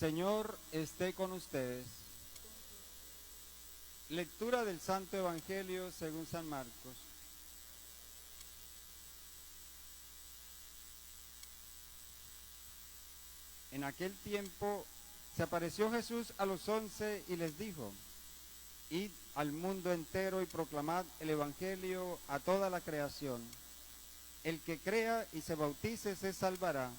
Señor esté con ustedes. Lectura del Santo Evangelio según San Marcos. En aquel tiempo se apareció Jesús a los 11 y les dijo: Id al mundo entero y proclamad el Evangelio a toda la creación. El que crea y se bautice se salvará.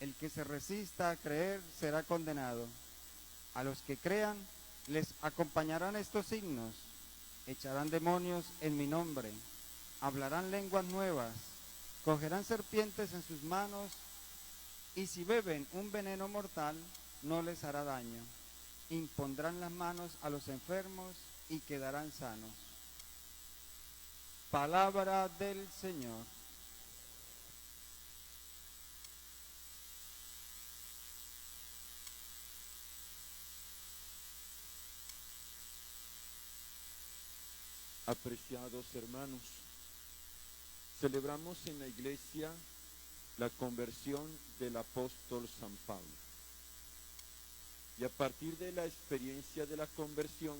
El que se resista a creer será condenado. A los que crean les acompañarán estos signos: echarán demonios en mi nombre, hablarán lenguas nuevas, cogerán serpientes en sus manos, y si beben un veneno mortal no les hará daño. Impondrán las manos a los enfermos y quedarán sanos. Palabra del Señor. Apreciados hermanos, celebramos en la iglesia la conversión del apóstol San Pablo. Y a partir de la experiencia de la conversión,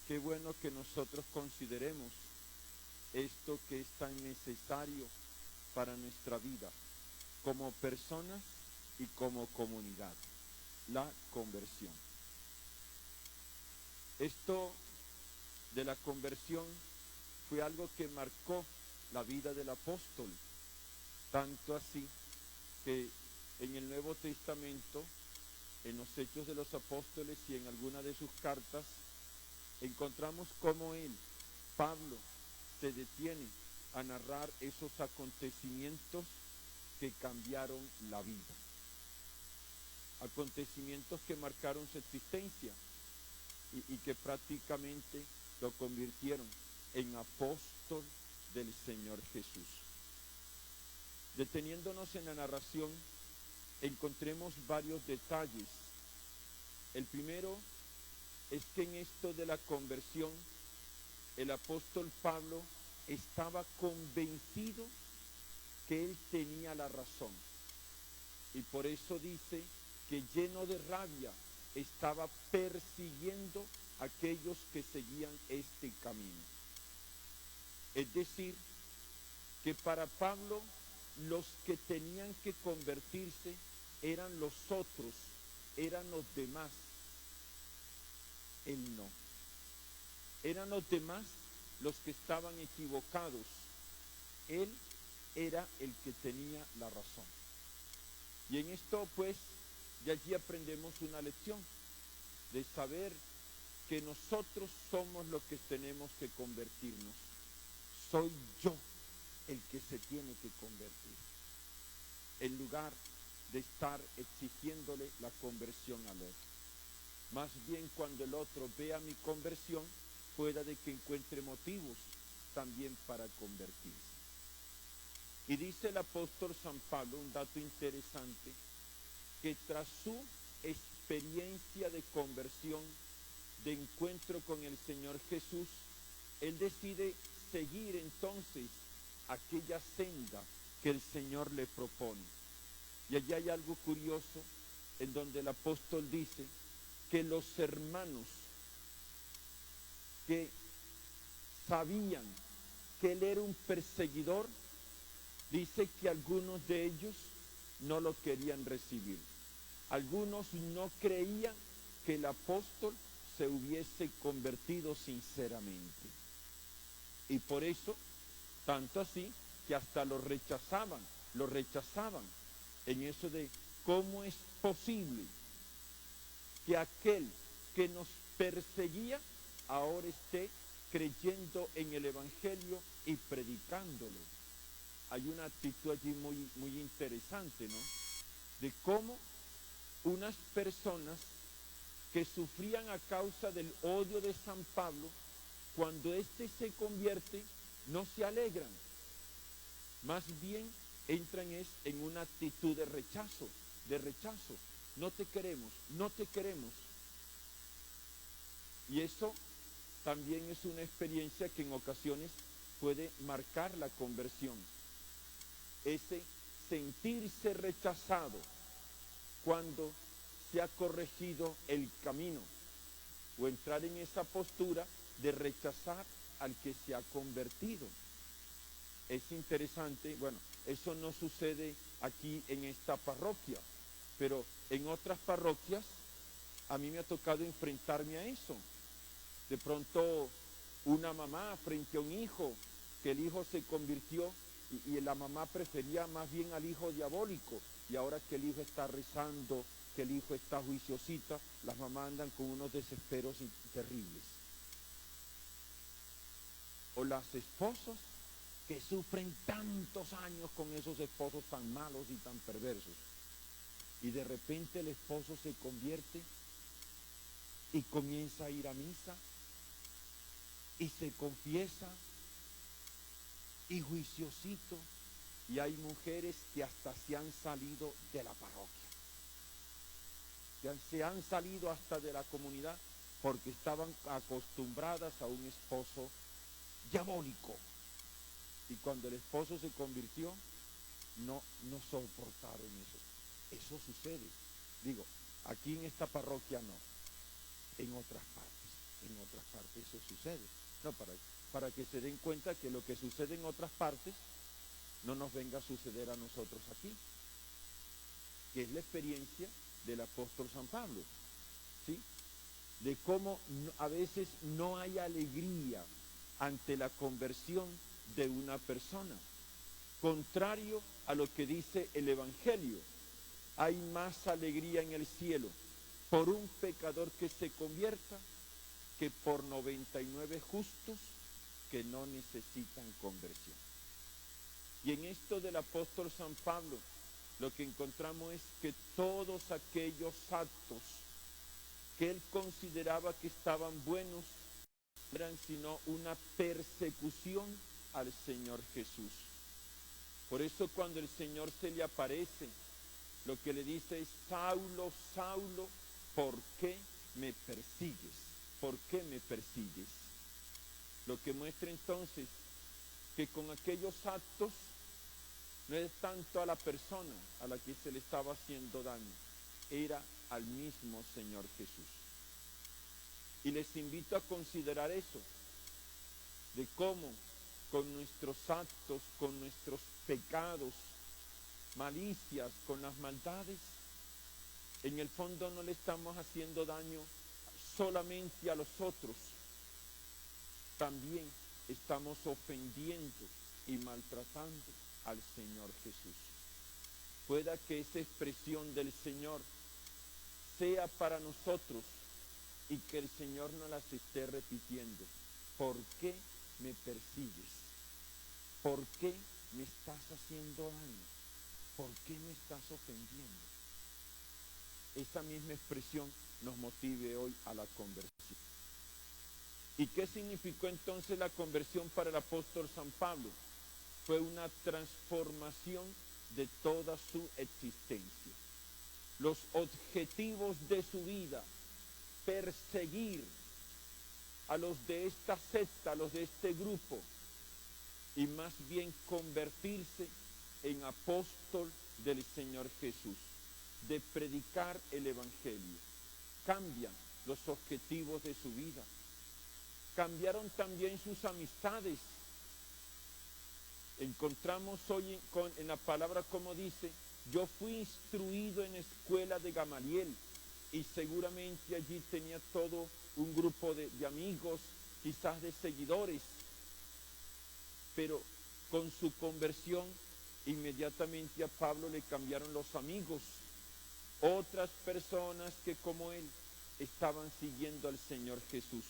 qué bueno que nosotros consideremos esto que es tan necesario para nuestra vida, como personas y como comunidad, la conversión. Esto de la conversión fue algo que marcó la vida del apóstol, tanto así que en el Nuevo Testamento, en los Hechos de los Apóstoles y en alguna de sus cartas, encontramos cómo él, Pablo, se detiene a narrar esos acontecimientos que cambiaron la vida, acontecimientos que marcaron su existencia y que prácticamente lo convirtieron en apóstol del Señor Jesús. Deteniéndonos en la narración, encontremos varios detalles. El primero es que en esto de la conversión, el apóstol Pablo estaba convencido que él tenía la razón. Y por eso dice que lleno de rabia estaba persiguiendo a aquellos que seguían este camino. Es decir, que para Pablo los que tenían que convertirse eran los otros, eran los demás. Él no. Eran los demás los que estaban equivocados. Él era el que tenía la razón. Y en esto, pues, de allí aprendemos una lección de saber que nosotros somos los que tenemos que convertirnos. Soy yo el que se tiene que convertir, en lugar de estar exigiéndole la conversión al otro. Más bien, cuando el otro vea mi conversión, pueda de que encuentre motivos también para convertirse. Y dice el apóstol San Pablo un dato interesante, que tras su experiencia de conversión, de encuentro con el Señor Jesús, él decide seguir entonces aquella senda que el Señor le propone. Y allí hay algo curioso en donde el apóstol dice que los hermanos que sabían que él era un perseguidor, dice que algunos de ellos no lo querían recibir. Algunos no creían que el apóstol se hubiese convertido sinceramente. Y por eso, tanto así, que hasta lo rechazaban en eso de cómo es posible que aquel que nos perseguía ahora esté creyendo en el Evangelio y predicándolo. Hay una actitud allí muy interesante, ¿no? De cómo unas personas que sufrían a causa del odio de San Pablo, cuando éste se convierte, no se alegran. Más bien entran en una actitud de rechazo. No te queremos. Y eso también es una experiencia que en ocasiones puede marcar la conversión. Ese sentirse rechazado cuando se ha corregido el camino, o entrar en esa postura de rechazar al que se ha convertido. Es interesante, bueno, eso no sucede aquí en esta parroquia, pero en otras parroquias a mí me ha tocado enfrentarme a eso. De pronto una mamá frente a un hijo, que el hijo se convirtió y la mamá prefería más bien al hijo diabólico, y ahora que el hijo está rezando, que el hijo está juiciosita, las mamás andan con unos desesperos terribles. O las esposas que sufren tantos años con esos esposos tan malos y tan perversos, y de repente el esposo se convierte y comienza a ir a misa y se confiesa y juiciosito, y hay mujeres que hasta se han salido de la parroquia, se han salido hasta de la comunidad porque estaban acostumbradas a un esposo diabólico, y cuando el esposo se convirtió no soportaron eso sucede. Digo, aquí en esta parroquia no, en otras partes eso sucede. No, para que se den cuenta que lo que sucede en otras partes no nos venga a suceder a nosotros aquí, que es la experiencia del apóstol San Pablo, ¿sí? De cómo a veces no hay alegría ante la conversión de una persona, contrario a lo que dice el Evangelio. Hay más alegría en el cielo por un pecador que se convierta que por 99 justos que no necesitan conversión. Y en esto del apóstol San Pablo, lo que encontramos es que todos aquellos actos que él consideraba que estaban buenos no eran sino una persecución al Señor Jesús. Por eso cuando el Señor se le aparece, lo que le dice es: Saulo, Saulo, ¿por qué me persigues? ¿Por qué me persigues? Lo que muestra entonces que con aquellos actos no es tanto a la persona a la que se le estaba haciendo daño, era al mismo Señor Jesús. Y les invito a considerar eso, de cómo con nuestros actos, con nuestros pecados, malicias, con las maldades, en el fondo no le estamos haciendo daño solamente a los otros, también estamos ofendiendo y maltratando al Señor Jesús. Pueda que esa expresión del Señor sea para nosotros y que el Señor nos las esté repitiendo. ¿Por qué me persigues? ¿Por qué me estás haciendo daño? ¿Por qué me estás ofendiendo? Esa misma expresión nos motive hoy a la conversión. ¿Y qué significó entonces la conversión para el apóstol San Pablo? Fue una transformación de toda su existencia. Los objetivos de su vida: perseguir a los de esta secta, a los de este grupo, y más bien convertirse en apóstol del Señor Jesús, de predicar el Evangelio. Cambian los objetivos de su vida. Cambiaron también sus amistades. Encontramos hoy en la palabra como dice: yo fui instruido en escuela de Gamaliel, y seguramente allí tenía todo un grupo de amigos, quizás de seguidores, pero con su conversión inmediatamente a Pablo le cambiaron los amigos. Otras personas que como él estaban siguiendo al Señor Jesús.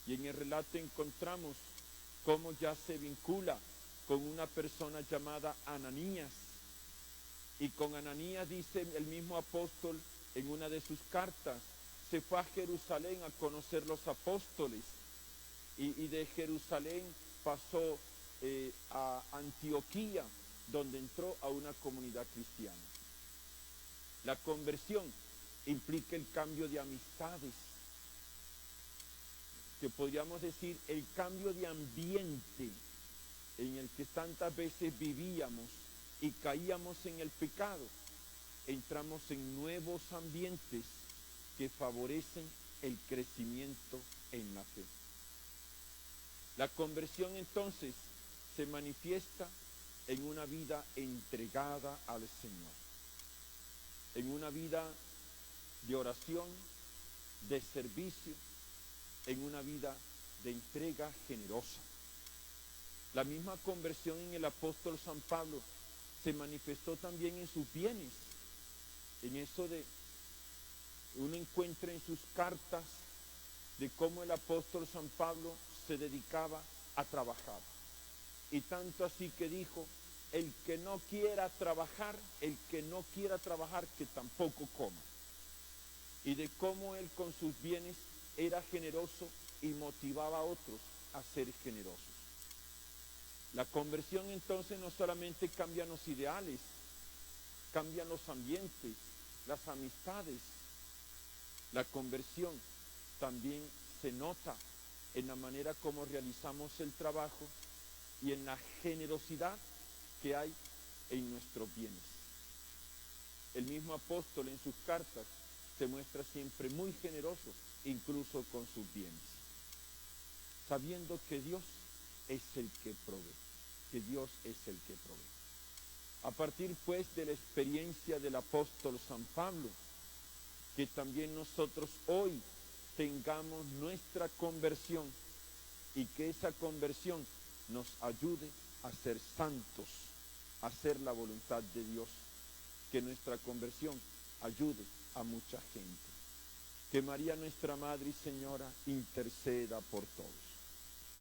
Y en el relato encontramos cómo ya se vincula con una persona llamada Ananías. Y con Ananías dice el mismo apóstol en una de sus cartas: se fue a Jerusalén a conocer los apóstoles, y de Jerusalén pasó a Antioquía, donde entró a una comunidad cristiana. La conversión implica el cambio de amistades, que podríamos decir el cambio de ambiente en el que tantas veces vivíamos y caíamos en el pecado. entramos en nuevos ambientes que favorecen el crecimiento en la fe. La conversión entonces se manifiesta en una vida entregada al Señor, en una vida de oración, de servicio, en una vida de entrega generosa. La misma conversión en el apóstol San Pablo se manifestó también en sus bienes, en eso de uno encuentra en sus cartas de cómo el apóstol San Pablo se dedicaba a trabajar. Y tanto así que dijo, el que no quiera trabajar, que tampoco coma. Y de cómo él con sus bienes era generoso y motivaba a otros a ser generosos. La conversión entonces no solamente cambia los ideales, cambian los ambientes, las amistades. La conversión también se nota en la manera como realizamos el trabajo y en la generosidad que hay en nuestros bienes. El mismo apóstol en sus cartas se muestra siempre muy generoso, incluso con sus bienes, sabiendo que Dios es el que provee, A partir pues de la experiencia del apóstol San Pablo, que también nosotros hoy tengamos nuestra conversión y que esa conversión nos ayude a ser santos, a hacer la voluntad de Dios, que nuestra conversión ayude a mucha gente. Que María nuestra Madre y Señora interceda por todos.